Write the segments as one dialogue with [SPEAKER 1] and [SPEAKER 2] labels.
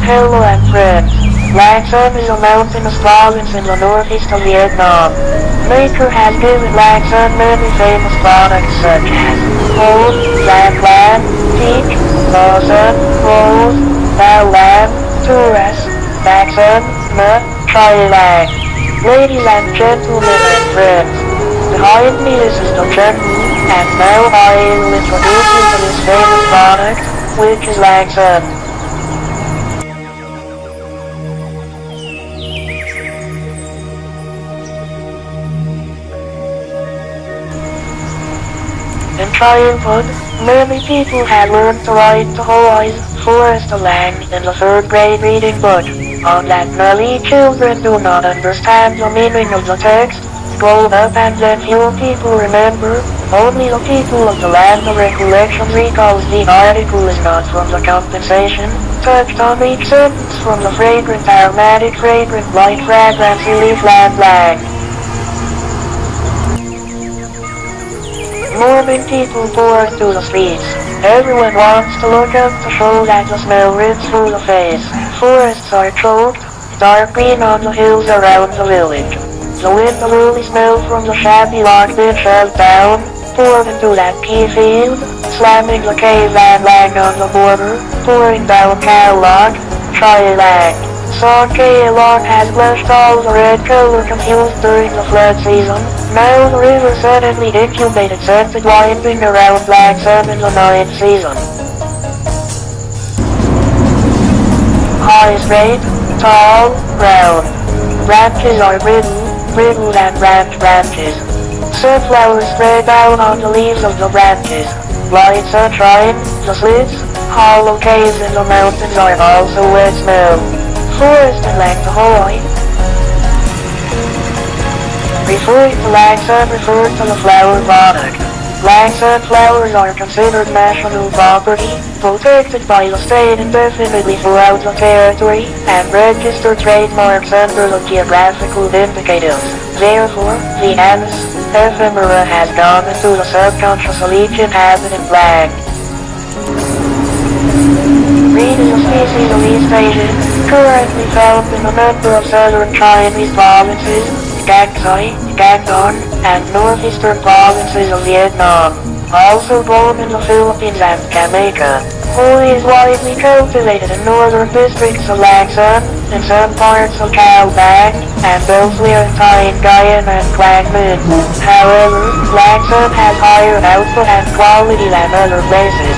[SPEAKER 1] Hello and friends. Lạng is a mountainous province in the northeast of Vietnam. Nature has given Lạng many famous products such as gold, land, teak, blossom, rose, bao lam, turas, Lạng nut, chai lang. Ladies and gentlemen and friends, behind me this is the journey, and now I will introduce you to this famous product, which is Lạng. In childhood, many people had learned to write the Horizon Forest of Lạng in the third grade reading book. Unfortunately, children do not understand the meaning of the text, grow up and then few people remember. Only the people of the land of recollection recalls the article is not from the compensation, touched on each sentence from the fragrant aromatic fragrant light fragrance leaf land Lạng. Morning people pour to the streets. Everyone wants to look up to show that the smell rips through the face. Forests are choked, dark green on the hills around the village. The wind of early smell from the shabby log been shoved down, poured into that pea field, slamming the cave and Lạng on the border, pouring down cow log, chai lang. Sake log has blushed all the red color confused during the flood season. Now the river suddenly incubated scented winding around Lạng in the ninth season. High straight, tall, round. Branches are brittle and branched branches. Sunflowers spread out on the leaves of the branches. Light sunshine, the slits, hollow caves in the mountains are also wet snow. Forest in Lạng Referring to Lạng refers to the flower product. Lạng flowers are considered national property, protected by the state indefinitely throughout the territory, and registered trademarks under the geographical indicators. Therefore, the Anis ephemera has gone into the subconscious of each inhabitant Lạng. Reed is a species of East Asian, currently found in a number of southern Chinese provinces, Kansai, Guangdong, and northeastern provinces of Vietnam. Also born in the Philippines and Jamaica. Hoi is widely cultivated in northern districts of Lạng, in some parts of Cao Bang, and elsewhere in Thai Guyana and Quang Minh. However, Lạng has higher output and quality than other places.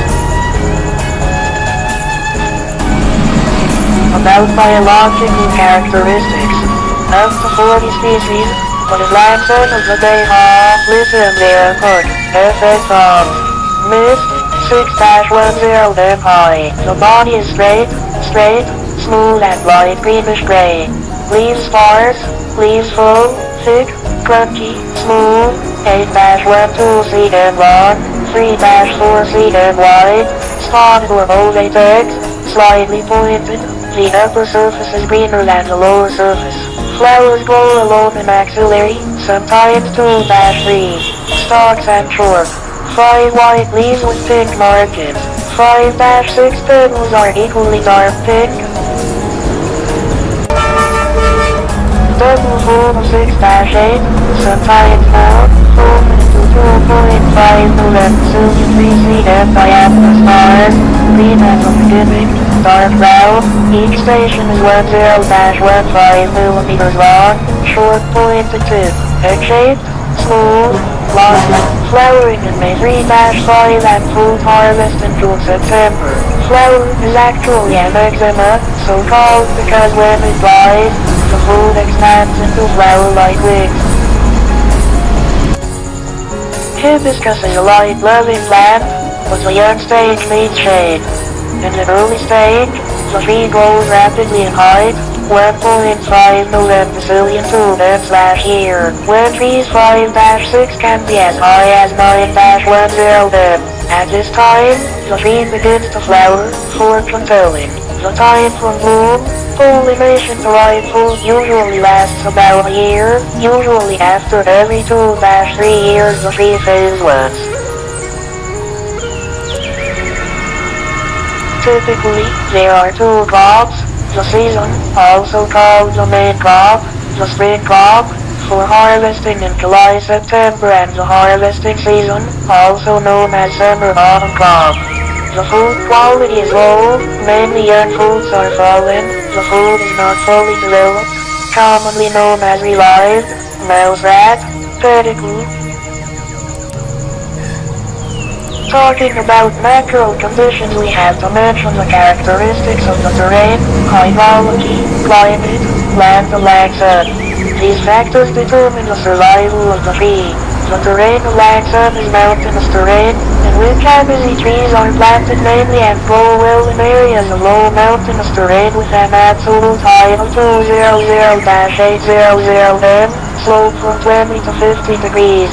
[SPEAKER 1] About biological characteristics. Up to 40 species, but in Lạng of the day listen there put effect from mist 6-10 high. The body is straight, smooth and light greenish gray. Leaves sparse, leaves full, thick, crunchy, smooth, 8-12 cm long, 3-4 cm wide, spotted or ovate eggs, slightly pointed. The upper surface is greener than the lower surface. Flowers grow alone in axillary, sometimes 2-3. Stalks and short. 5 white leaves with pink margins. 5-6 petals are equally dark pink. Double fold of 6-8, sometimes more, open to 2.5 to 3 cm diameter stars, green at the beginning, dark brown. Each station is 10-15 millimeters long, short pointed tip, egg-shaped, smooth, long, flowering in May 3-5 and fruit harvest in June September. Flower is actually an eczema, so called because when it dries, the fruit expands into flower-like wigs. Hibiscus is a light-loving plant, with a young stage means shade. In the early stage, the tree grows rapidly in height, 1.5 to 10 decillion year. When trees 5-6 can be as high as 9-10. At this time, the tree begins to flower, fortune telling. The time from bloom, pollination to ripe fruit usually lasts about a year. Usually after every 2-3 years the tree fades once. Typically, there are 2 crops, the season, also called the main crop, the spring crop, for harvesting in July-September, and the harvesting season, also known as summer-autumn crop. The food quality is low, mainly young fruits are fallen, the food is not fully developed, commonly known as revived, mouse rat, pedigree. Talking about macro conditions, we have to mention the characteristics of the terrain, hydrology, climate, land, and sun. These factors determine the survival of the tree. The terrain of sun is mountainous terrain, in which busy trees are planted mainly and grow well in areas of low mountainous terrain with an absolute height of 200-800 m, slope from 20 to 50 degrees.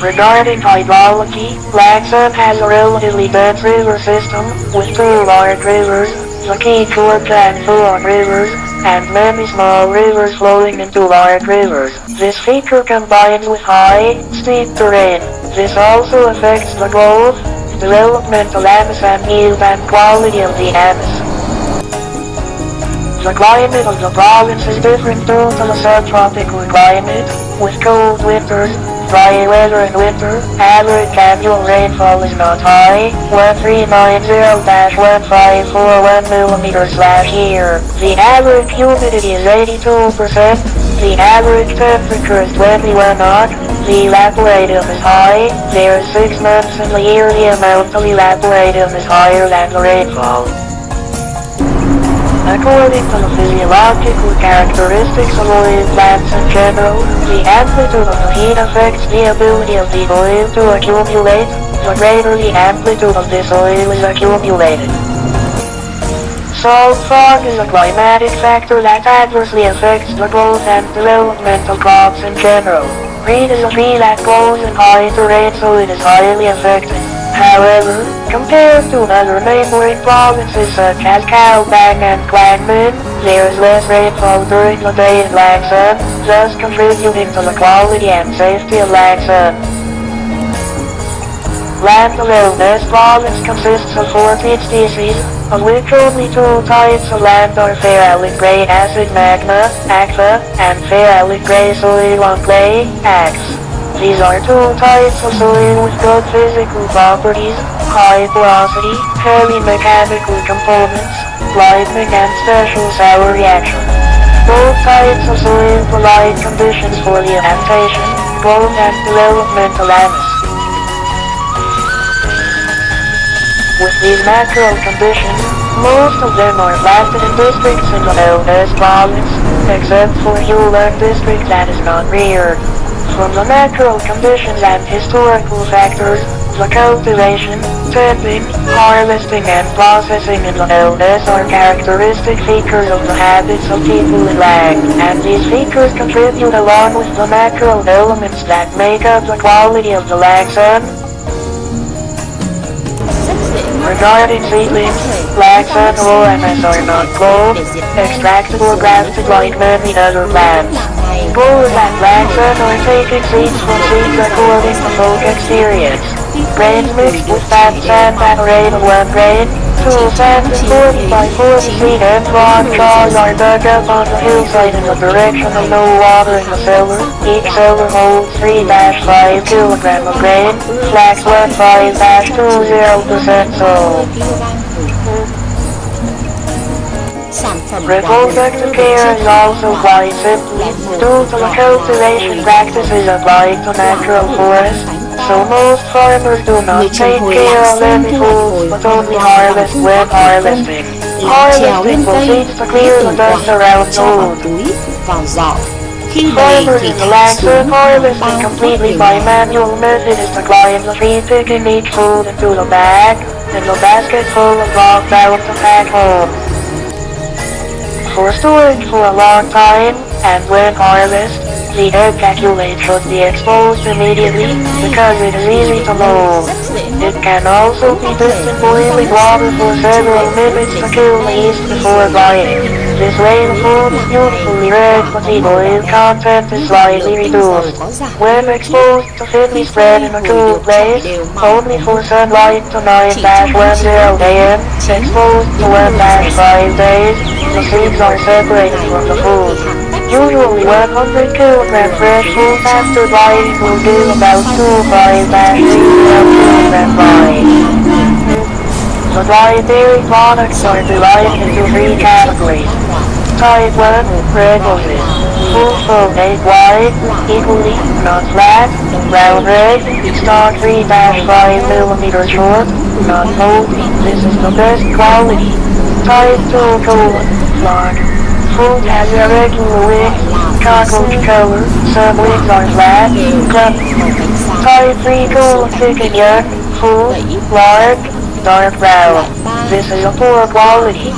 [SPEAKER 1] Regarding hydrology, Lạng has a relatively dense river system, with 2 large rivers, the Key Georgia and Fuon rivers, and many small rivers flowing into large rivers. This feature combines with high, steep terrain. This also affects the growth, developmental amis and yield and quality of the amis. The climate of the province is different due to the subtropical climate, with cold winters, dry weather in winter. Average annual rainfall is not high, 1390-1541 mm/year. The average humidity is 82%. The average temperature is 21 odd. The evaporative is high. There is 6 months in the year. The amount of evaporative is higher than the rainfall. According to the physiological characteristics of oil plants in general, the amplitude of the heat affects the ability of the oil to accumulate. The greater the amplitude of this oil is accumulated. Salt fog is a climatic factor that adversely affects the growth and development of crops in general. Reed is a tree that grows in high terrain, so it is highly affected. However, compared to other neighboring provinces such as Bang and Quangmin, there is less rainfall during the day in Lạng, thus contributing to the quality and safety of Lạng. Land alone, this province consists of 14 species, of which only 2 types of land are feralic grey acid magma, ACFA, and feralic grey soil on clay, AX. These are 2 types of soil with good physical properties, high porosity, heavy mechanical components, lightning and special sour reaction. Both types of soil provide conditions for the adaptation, growth and development of amis. With these macro conditions, most of them are planted in districts in the Lạng province, except for Lạng district that is not reared. From the macro conditions and historical factors, the cultivation, tending, harvesting and processing in the Lạng are characteristic features of the habits of people in Lạng, and these features contribute along with the macro elements that make up the quality of the Lạng. Regarding seedlings, Lạng OMS are not cloned, extracted or grafted like many other plants. Growers at Lạng are taking seeds from seeds according to folk experience. Grains mixed with fat sand at a rate of 1 grain, 2 sand and 40 by 40 seed and rock jaws are dug up on the hillside in the direction of no water in the cellar. Each cellar holds 3-5 kg of grain, flax 15-20% sold. Reproductive care is also quite simple, due to the cultivation practices applied to natural forests, so most farmers do not take care of any foods but only harvest when harvesting. Harvesting proceeds to clear the dust around food. Farmers in the Lạng harvesting completely by manual method is to climb the tree, picking each food into the bag, and the basket full of rock bound to pack home. For storage for a long time, and when harvest, the ejaculate should be exposed immediately, because it is easy to mold. It can also be dipped in boiling water for several minutes to kill the yeast before drying. This way the food is beautifully red, but the oil content is slightly reduced. When exposed to thinly spread in a cool place, only for sunlight to 9-10 AM, exposed to 1-5 days, the seeds are separated from the food. Usually 100 kilogram fresh food after drying will give about 2-5-3 kilogram dry. The dietary products are divided into 3 categories. Type 1, regular. Food from egg white, equally, not flat, brown bread, stock 3-5 mm short, not moldy. This is the best quality. Type 2, colon, flour. Food has irregular wings, cockroach color, some wings are flat, clumpy. Type 3, colon, thick and young. Food, large, dark brown. This is a poor quality.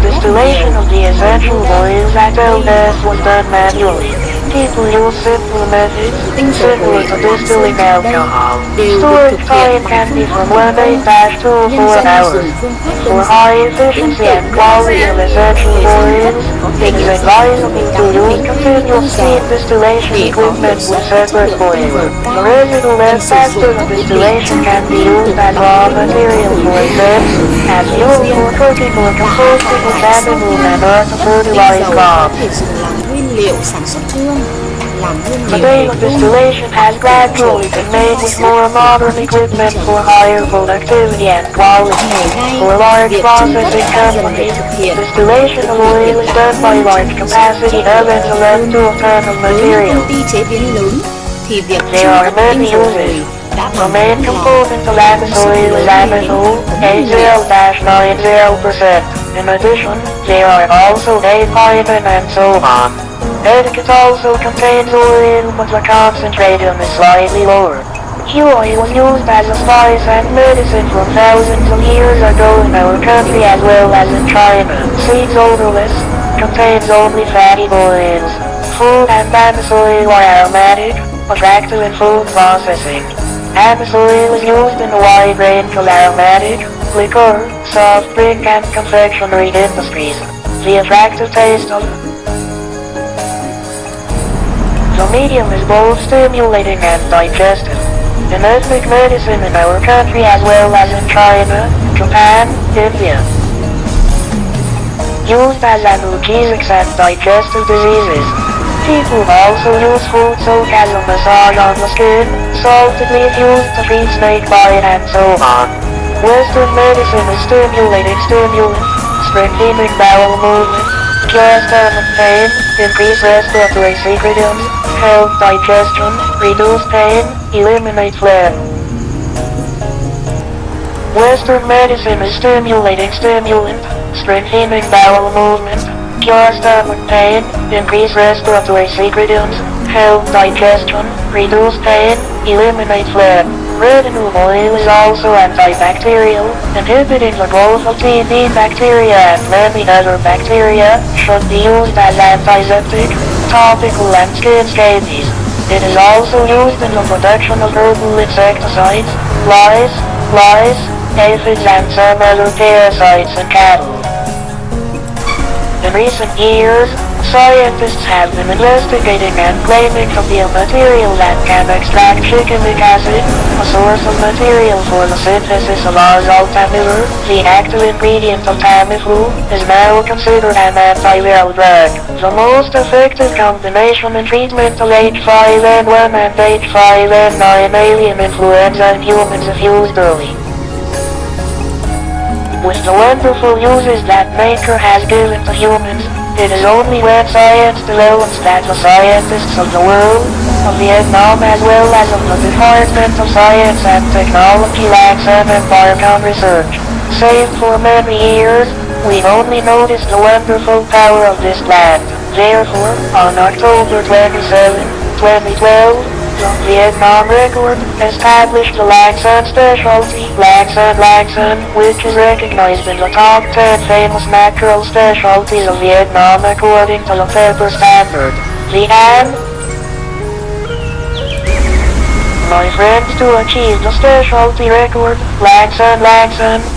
[SPEAKER 1] Distillation of the essential oils at LS was done manually. People use simple methods, similar to distilling alcohol. Storage time can be from 1-8 to 4 hours. For high efficiency and quality of essential oils, it is advisable to use continuous steam distillation equipment with separate boilers. The residual and factor of distillation can be used as raw material for scents, as fuel for cooking or composting with animal manure to fertilize crops. The rate of distillation has gradually been made with more modern equipment for higher productivity and quality. For large processing companies, distillation of oil is done by large capacity ovens of up to a ton of material. There are many uses. The main component of anise oil is anisole, 80-90%. In addition, there are also apinin and so on. Etiquette also contains oil, but the concentration is slightly lower. Oil was used as a spice and medicine for thousands of years ago in our country as well as in China. Seeds odorless, contains only fatty oils. Food and anise oil are aromatic, attractive in food processing. Anise oil is used in a wide range of aromatic, liquor, soft drink and confectionery industries. The attractive taste of the medium is both stimulating and digestive. In ethnic medicine in our country as well as in China, Japan, India. Used as analgesics and digestive diseases. People also use food soak as a massage on the skin, salted leaf used to treat snake bite and so on. Western medicine is stimulating stimulant, strengthening bowel movement, cure stomach pain, increase respiratory secretions, help digestion, reduce pain, eliminate phlegm. Western medicine is stimulating stimulant, strengthening bowel movement, cure stomach pain, increase respiratory secretions, help digestion, reduce pain, eliminate phlegm. Retinol oil is also antibacterial, inhibiting the growth of TB bacteria and many other bacteria, should be used as antiseptic, topical and skin scabies. It is also used in the production of herbal insecticides, lice, aphids and some other parasites in cattle. In recent years, scientists have been investigating and claiming to be a material that can extract chickenic acid, a source of material for the synthesis of oseltamivir. The active ingredient of Tamiflu is now considered an antiviral drug. The most effective combination in treatment of H5N1 and H5N9 avian influenza in humans if used early. With the wonderful uses that nature has given to humans, it is only when science develops that the scientists of the world, of Vietnam as well as of the Department of Science and Technology lacks and embark on research. Save for many years, we've only noticed the wonderful power of this plant. Therefore, on October 27, 2012, the Vietnam Record established the Lạng specialty, Lạng, which is recognized in the top 10 famous natural specialties of Vietnam according to the pepper standard. The My friends, to achieve the specialty record, Lạng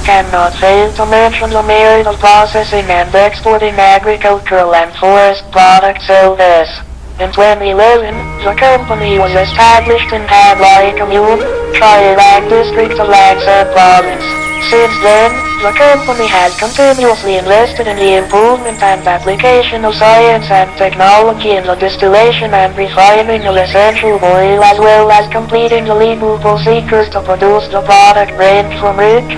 [SPEAKER 1] cannot fail to mention the merit of processing and exporting agricultural and forest products LS. In 2011, the company was established in Taglay Commune, Lạng district of Lạng province. Since then, the company has continuously invested in the improvement and application of science and technology in the distillation and refining of essential oil, as well as completing the legal procedures to produce the product range from rich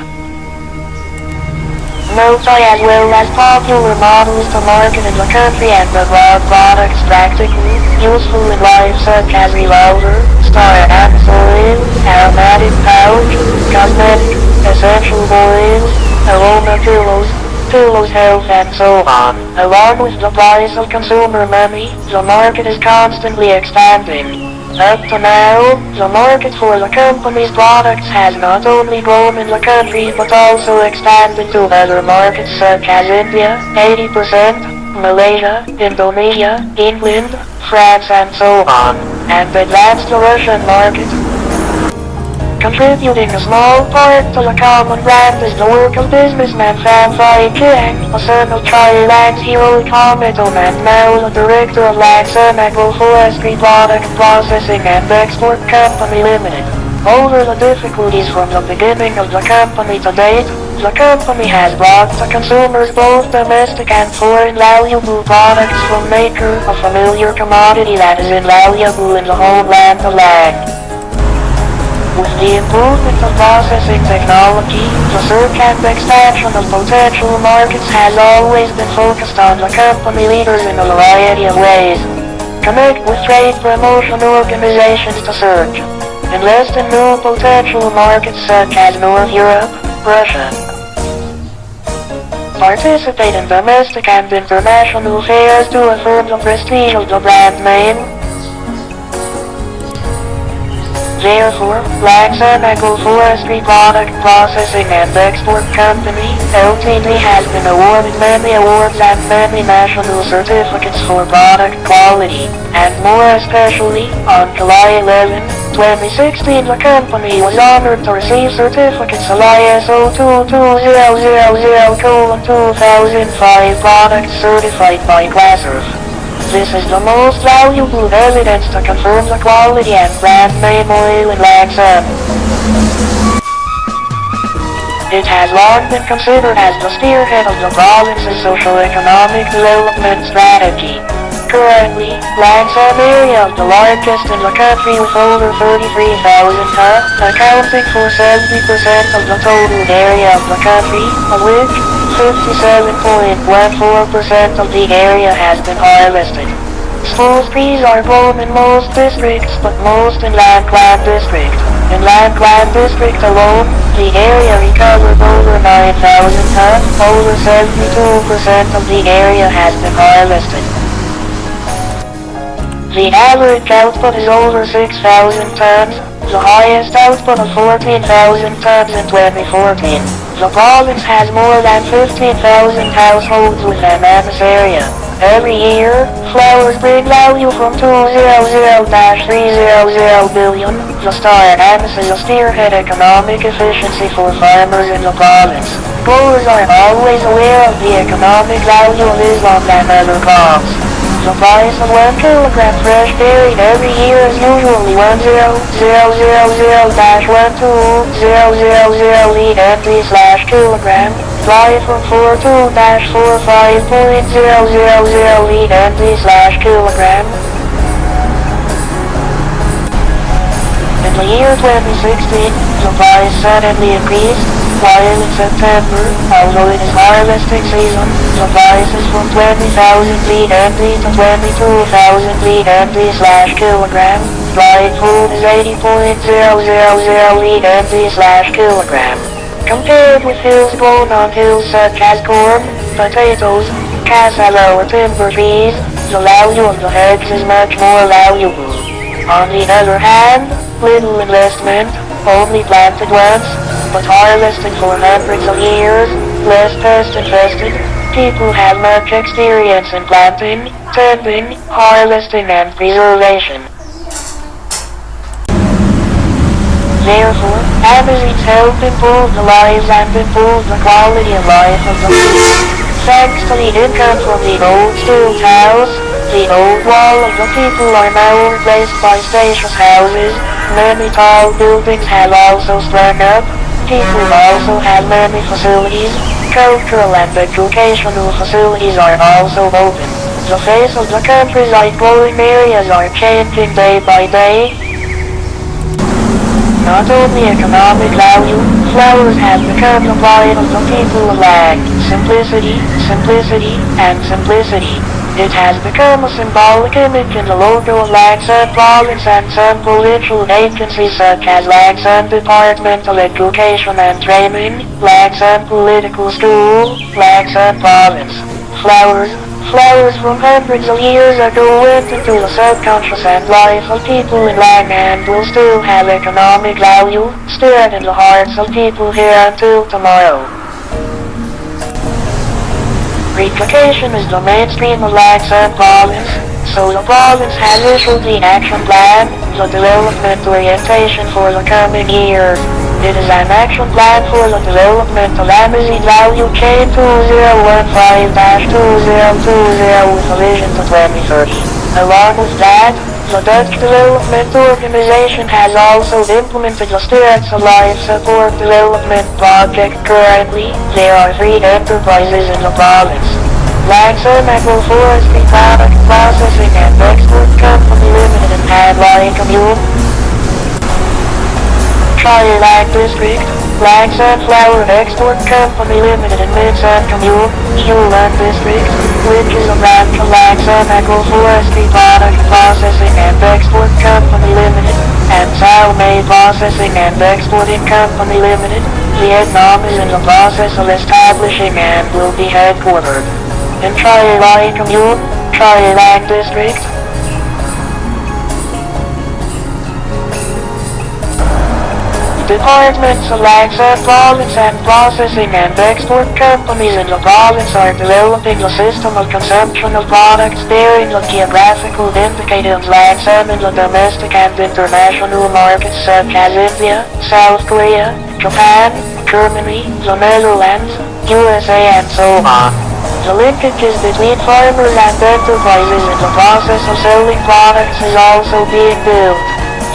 [SPEAKER 1] multi as well as popular models to market in the country and abroad. Products practically useful in life such as revolver, star anise oil, aromatic pouch, cosmetic, essential oils, aroma pillows health and so on. Along with the price of consumer money, the market is constantly expanding. Up to now, the market for the company's products has not only grown in the country but also expanded to other markets such as India, 80%, Malaysia, Indonesia, England, France and so on, and advanced the Russian market. Contributing a small part to the common brand is the work of businessman Pham Phai Chinh, a son of Lạng hero Cometon and now the director of Lạng Agroforestry Product Processing and Export Company Limited. Over the difficulties from the beginning of the company to date, the company has brought to consumers both domestic and foreign valuable products from nature, a familiar commodity that is invaluable in the homeland of Lạng. With the improvement of processing technology, the search and expansion of potential markets has always been focused on the company leaders in a variety of ways. Connect with trade promotion organizations to search. Invest in new potential markets such as North Europe, Russia. Participate in domestic and international fairs to affirm the prestige of the brand name. Therefore, Lạng Agroforestry Product Processing and Export Company, Ltd. has been awarded many awards and many national certificates for product quality, and more especially, on July 11, 2016 the company was honored to receive certificates of ISO 22000:2005 products certified by Glassers. This is the most valuable evidence to confirm the quality and brand name oil in Lạng. It has long been considered as the spearhead of the province's socio-economic development strategy. Currently, Lạng area is the largest in the country with over 33,000 ha, accounting for 70% of the total area of the country, of which 57.14% of the area has been harvested. Spruce trees are grown in most districts but most in Lạng district. In Lạng district alone, the area recovered over 9,000 ha, over 72% of the area has been harvested. The average output is over 6,000 tons, the highest output of 14,000 tons in 2014. The province has more than 15,000 households within this area. Every year, flowers bring value from 200-300 billion. The star anise is a spearhead economic efficiency for farmers in the province. Growers are always aware of the economic value of Islam and other crops. The price of 1 kilogram fresh berry every year is usually 10,000-120,000 fly from 42-45.000 kg. In the year 2016, the price suddenly increased, while in September, although it is harvesting season, the price is from 20,000 VND to 22,000 VND/kg. Dried food is 80.000 VND/kg. Compared with hills grown on hills such as corn, potatoes, cassava or timber trees, the value of the herbs is much more valuable. On the other hand, little investment, only planted once, but harvested for hundreds of years, less pest infested, people have much experience in planting, tending, harvesting and preservation. Therefore, Amazons help improve the lives and improve the quality of life of the people. Thanks to the income from the old steel house, the old wall of the people are now replaced by spacious houses. Many tall buildings have also sprung up. People also have many facilities. Cultural and educational facilities are also open. The face of the country's outgoing areas are changing day by day. Not only economic value, flowers have become the pride of the people of Lạng. Simplicity, simplicity, and simplicity. It has become a symbolic image in the logo of Lạng province and some provincial agencies such as Lạng Department of Education and Training, Lạng Political School, Lạng province. Flowers from hundreds of years ago went into the subconscious and life of people in Lạng and will still have economic value, stored in the hearts of people here until tomorrow. Replication is the mainstream of Lạng province, so the province has issued the action plan, the development orientation for the coming years. It is an action plan for the development of Amazon value chain 2015-2020 with a vision to 2030. Along with that, the Dutch Development Organization has also implemented the Stewards of Life Support Development Project. Currently, there are 3 enterprises in the province. Lạng Agroforestry Product Processing and Export Company Limited and Handline Commune. Lạng District, Lạng Flower Export Company Limited and Midsan Commune, Hulan District, which is a branch of Lạng Agroforestry Product Processing and Export Company Limited, and Sao May Processing and Exporting Company Limited. Vietnam is in the process of establishing and will be headquartered in Lạng Commune, Lạng District. Departments of Lạng province and processing and export companies in the province are developing a system of consumption of products bearing the geographical indicators Lạng in the domestic and international markets such as India, South Korea, Japan, Germany, the Netherlands, USA and so on. The linkages between farmers and enterprises in the process of selling products is also being built.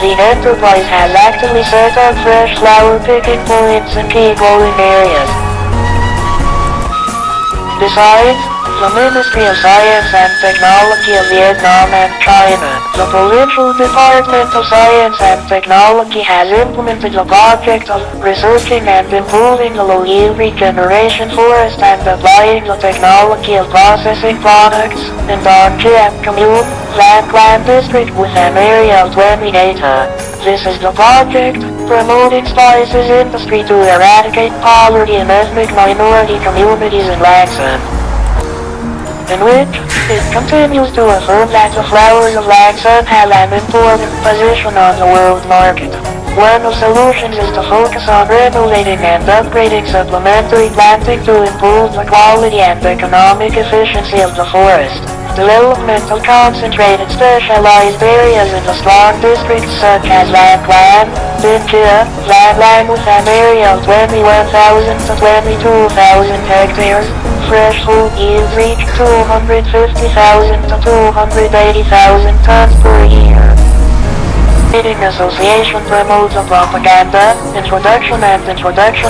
[SPEAKER 1] The enterprise has actively set up fresh flower picking points in key growing areas. Besides, the Ministry of Science and Technology of Vietnam and China, the Provincial Department of Science and Technology has implemented the project of researching and improving the low-yield regeneration forest and applying the technology of processing products in Dong Chiap Commune, Lạng District with an area of 28 ha. This is the project, promoting spices industry to eradicate poverty in ethnic minority communities in Lạng, in which it continues to affirm that the flowers of Lạng have an important position on the world market. One of the solutions is to focus on renovating and upgrading supplementary planting to improve the quality and economic efficiency of the forest. Development of concentrated specialized areas in the strong districts such as Lạng, Binh Chea, Lạng with an area of 21,000 to 22,000 hectares. Fresh food yields reach 250,000 to 280,000 tons per year. Marketing Association promotes a propaganda, introduction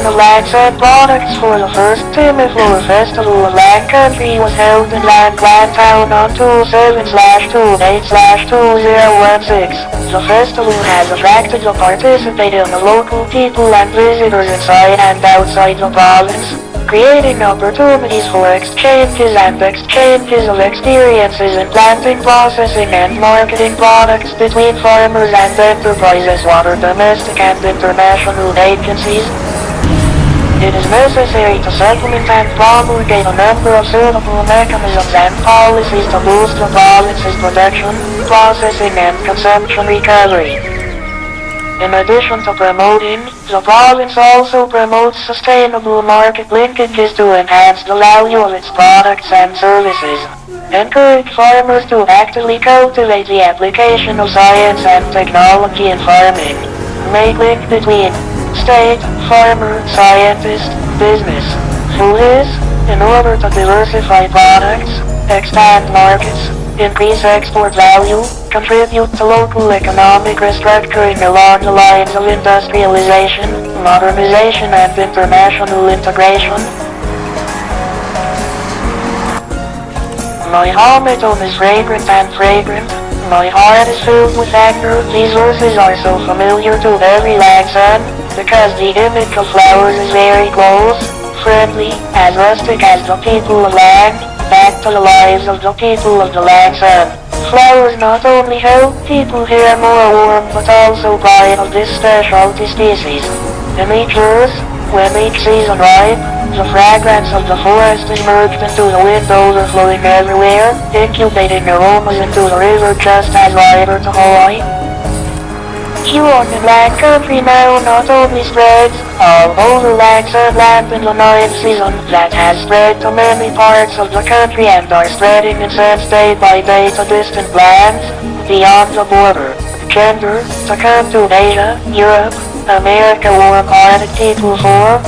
[SPEAKER 1] of Lạng products for the first Timmy Flower Festival of Lạng Country was held in Lạng Town on 27/28/2016. The festival has attracted the participation of local people and visitors inside and outside the province, creating opportunities for exchanges of experiences in planting, processing and marketing products between farmers and enterprises, water domestic and international agencies. It is necessary to supplement and promulgate a number of suitable mechanisms and policies to boost the province's production, processing and consumption recovery. In addition to promoting, the province also promotes sustainable market linkages to enhance the value of its products and services. Encourage farmers to actively cultivate the application of science and technology in farming. make link between state, farmer, scientist, business. Through this, in order to diversify products, expand markets, increase export value, contribute to local economic restructuring along the lines of industrialization, modernization and international integration. My home is fragrant and fragrant. My heart is filled with anger. These verses are so familiar to every Langshan, because the image of flowers is very close, friendly, as rustic as the people of Lang, back to the lives of the people of the Langshan. Flowers not only help people here more warm but also pride of this specialty species. In each verse, when each season ripe, the fragrance of the forest is merged into the wind overflowing everywhere, incubating aromas into the river just as river to Hawaii. Huon in Lang country now not only spreads all over Langshan land in the 9th season, that has spread to many parts of the country and are spreading in sense day by day to distant lands beyond the border. Gender, to come to Asia, Europe, America warm-hearted people for.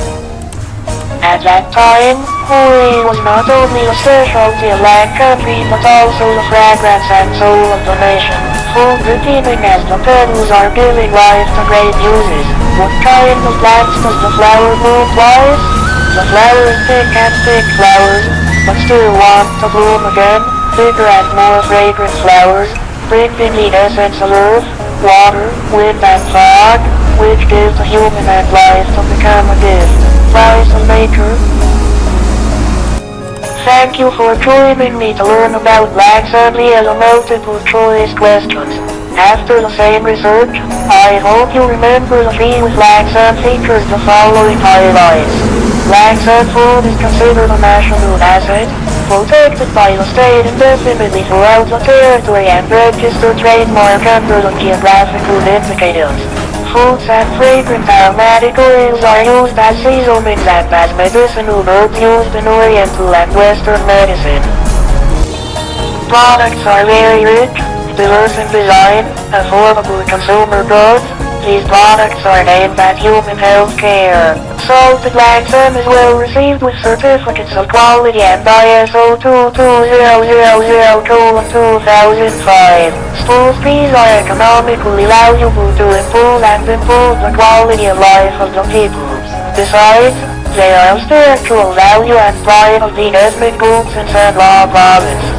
[SPEAKER 1] At that time, Hawaii was not only the specialty of Lang country but also the fragrance and soul of the nation. Full repeating as the petals are giving life to great uses. What kind of plants does the flower bloom wise? The flower is pink and pink flowers, but still want to bloom again, bigger and more fragrant flowers, bringing the essence of earth, water, wind and fog, which gives the human and life to become a gift. Rise of nature. Thank you for joining me to learn about Langshan via the multiple choice questions. After the same research, I hope you remember the tree with Langshan features the following highlights. Langshan food is considered a national asset, protected by the state indefinitely throughout the territory and registered trademark under the geographical indicators. Foods and fragrant aromatic oils are used as seasonings and as medicinal herbs used in Oriental and Western medicine. Products are very rich, diverse in design, affordable consumer goods. These products are aimed at human health care. Salted Langshan is well received with certificates of quality and ISO 22000:2005. Spool trees are economically valuable to improve the quality of life of the people. Besides, they are of spiritual value and pride of the ethnic groups in Sanla province.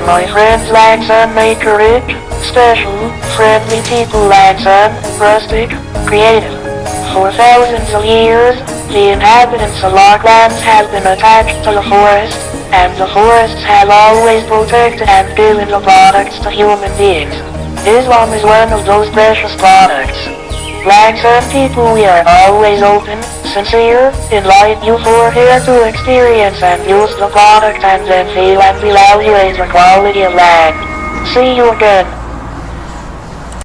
[SPEAKER 1] My friends Langshan make a rich, special, friendly people Langshan, rustic, creative. For thousands of years, the inhabitants of Locklands have been attached to the forest, and the forests have always protected and given the products to human beings. Islam is one of those precious products. Langshan people, we are always open, sincere, invite you for here to experience and use the product and then feel and evaluate the quality of land. See you again.